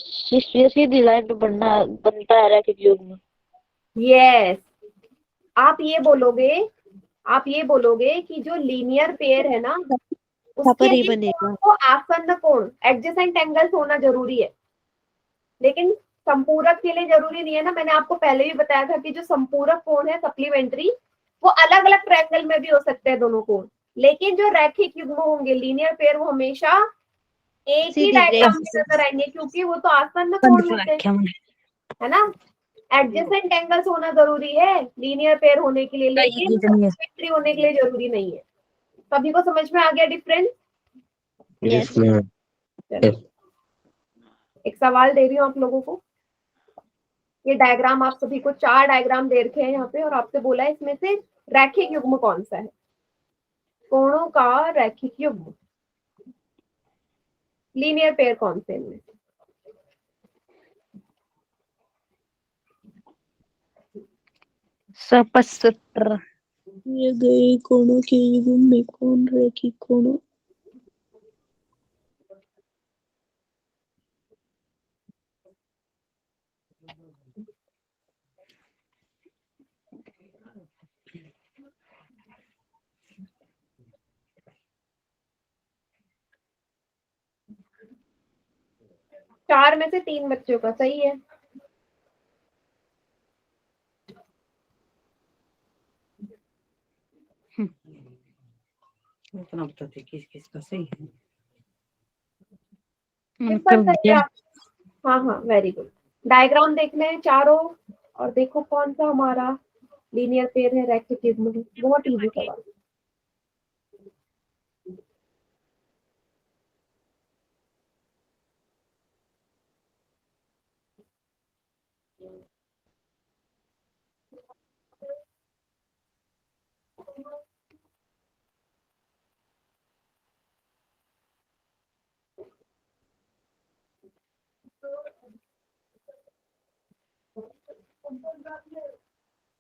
सीधी लाइन पे बनता है रैखिक युग्म। यस, आप ये बोलोगे कि जो लीनियर पेयर है ना, उसके पर ही लिए बनेगा। कोण को आसन्न कोण एडजेसेंट एंगल्स होना जरूरी है, लेकिन संपूरक के लिए जरूरी नहीं है ना। मैंने आपको पहले भी बताया था कि जो संपूरक कोण है सप्लीमेंट्री, वो अलग अलग ट्रायंगल में भी हो सकते हैं दोनों कोण, लेकिन जो रैखिक युग्म होंगे लीनियर पेयर, वो हमेशा एक ही सीधी डायग्राम में रेखा नजर आएंगे, क्योंकि वो तो आसन्न कोण होते हैं, है ना। एडजेसेंट एंगल्स होना जरूरी है लीनियर पेयर होने के लिए, लेकिन सप्लीमेंट्री होने के लिए जरूरी नहीं है। सभी को समझ में आ गया डिफरेंस? यस चलो, एक सवाल दे रही हूँ आप लोगों को। ये डायग्राम आप सभी को 4 डायग्राम दे रखे हैं यहाँ पे, और आपसे बोला है इसमें से रैखिक युग्म कौन सा है, कोणों का रैखिक युग्म, लीनियर पेयर कौन से इनमें? सपसूत्र। ये गए कोणों के युग्म में कौन रैखिक कोणों? चार में से 3 बच्चों का सही है। उतना बताते किस किस का सही है। किस पर सही है आप? हाँ हाँ, वेरी गुड। डायग्राम देख लें चारों, और देखो कौन सा हमारा लीनियर पेयर है, रैखिक युग्म है। बहुत इजी सवाल।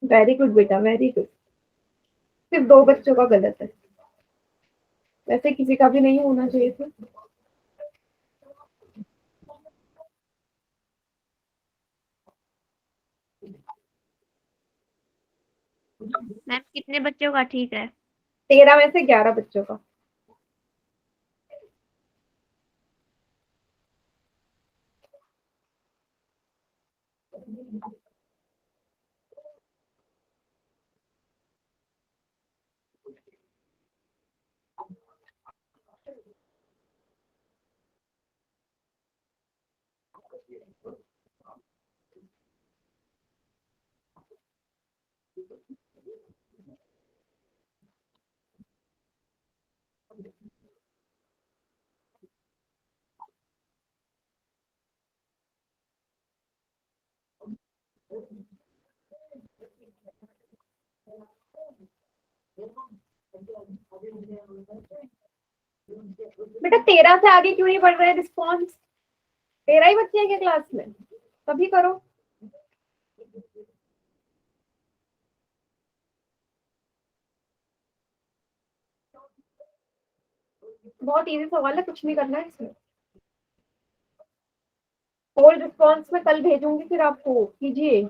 वेरी गुड बेटा, वेरी गुड। सिर्फ 2 बच्चों का गलत है, वैसे किसी का भी नहीं होना चाहिए था। मैम कितने बच्चों का ठीक है? 13 में से 11 बच्चों का। बेटा 13 से आगे क्यों नहीं बढ़ रहे रिस्पॉन्स? 13 ही बच्चे हैं क्या क्लास में? तभी करो। बहुत इजी सवाल है, कुछ नहीं करना है इसमें। होल रिस्पॉन्स में कल भेजूंगी, फिर आपको कीजिए।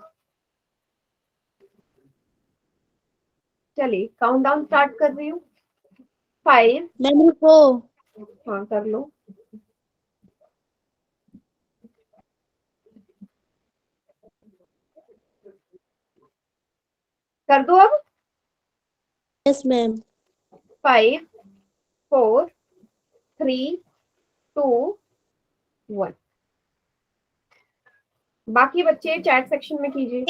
चलिए काउंटडाउन स्टार्ट कर रही हूँ। 5। मैम रुको। हाँ कर लो। कर दो अब। Yes ma'am. 5 4 3 2 1। बाकी बच्चे चैट सेक्शन में कीजिए।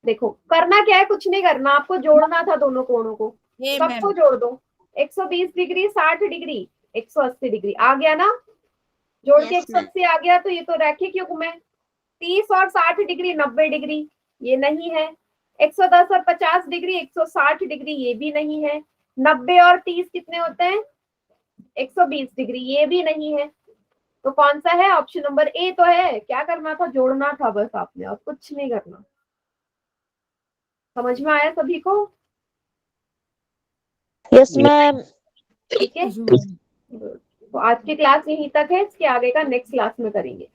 देखो करना क्या है, कुछ नहीं करना, आपको जोड़ना था दोनों कोणों को, सबको जोड़ दो। 120 डिग्री, 60 डिग्री, 180 डिग्री आ गया ना? जोड़ के Yes, ma'am. 180 आ गया तो ये तो रैखिक युग्म है। 30 और 60 डिग्री, 90 डिग्री ये नहीं है। 110 और 50 डिग्री, 160 डिग्री ये भी नहीं है। 90 और 30 कितने होते हैं? 120 डिग्री ये भी नहीं है। तो कौन सा है? ऑप्शन नंबर ए तो है। क्या करना था? जोड़ना था बस आपने, और कुछ नहीं करना। समझ में आया सभी को? Yes ma'am. ठीक है, तो आज की क्लास यहीं तक है, इसके आगे का नेक्स्ट क्लास में करेंगे।